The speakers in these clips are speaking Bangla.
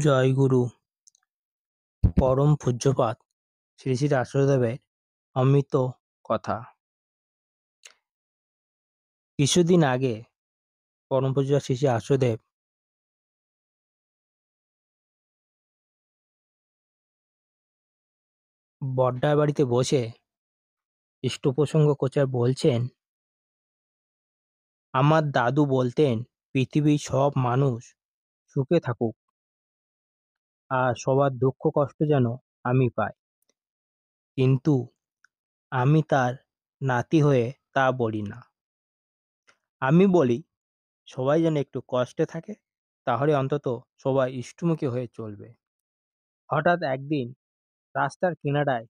জয়গুরু পরম পূজ্যপাদ শ্রী শ্রী রাষ্ট্রদেবের অমৃত কথা। কিছুদিন আগে পরম পূজ্য শ্রী শ্রী রাষ্ট্রদেব বড়দার বাড়িতে বসে ইষ্টপ্রসঙ্গ কোচার বলছেন, আমার দাদু বলতেন পৃথিবীর সব মানুষ সুখে থাকুক আর সবার দুঃখ কষ্ট যেন আমি পাই। কিন্তু আমি তার নাতি হয়ে তা বলি না। আমি বলি সবাই যেন একটু কষ্টে থাকে, তাহলে অন্তত সবাই ইষ্টমুখী হয়ে চলবে। হঠাৎ একদিন রাস্তার কিনারায়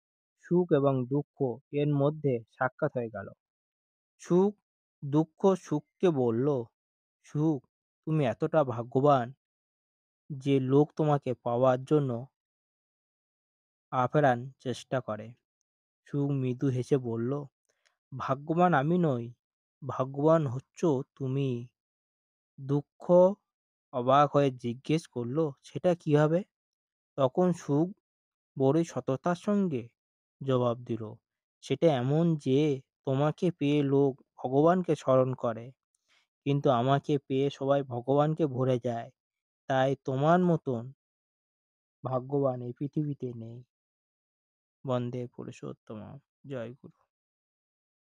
সুখ এবং দুঃখ এর মধ্যে সাক্ষাৎ হয়ে গেল। সুখ সুখকে বলল, সুখ, তুমি এতটা ভাগ্যবান যে লোক তোমাকে পাওয়ার জন্য আপ্রাণ চেষ্টা করে। সুখ মৃদু হেসে বলল, ভাগ্যবান আমি নই, ভাগ্যবান হচ্ছ তুমি। দুঃখ অবাক হয়ে জিজ্ঞেস করলো, সেটা কিভাবে? তখন সুখ বড়ই সততার সঙ্গে জবাব দিল, সেটা এমন যে তোমাকে পেয়ে লোক ভগবানকে স্মরণ করে, কিন্তু আমাকে পেয়ে সবাই ভগবানকে ভুলে যায়। তাই তোমার মতন ভাগ্যবান এই পৃথিবীতে নেই। বন্দে পুরুষোত্তম। জয় গুরু।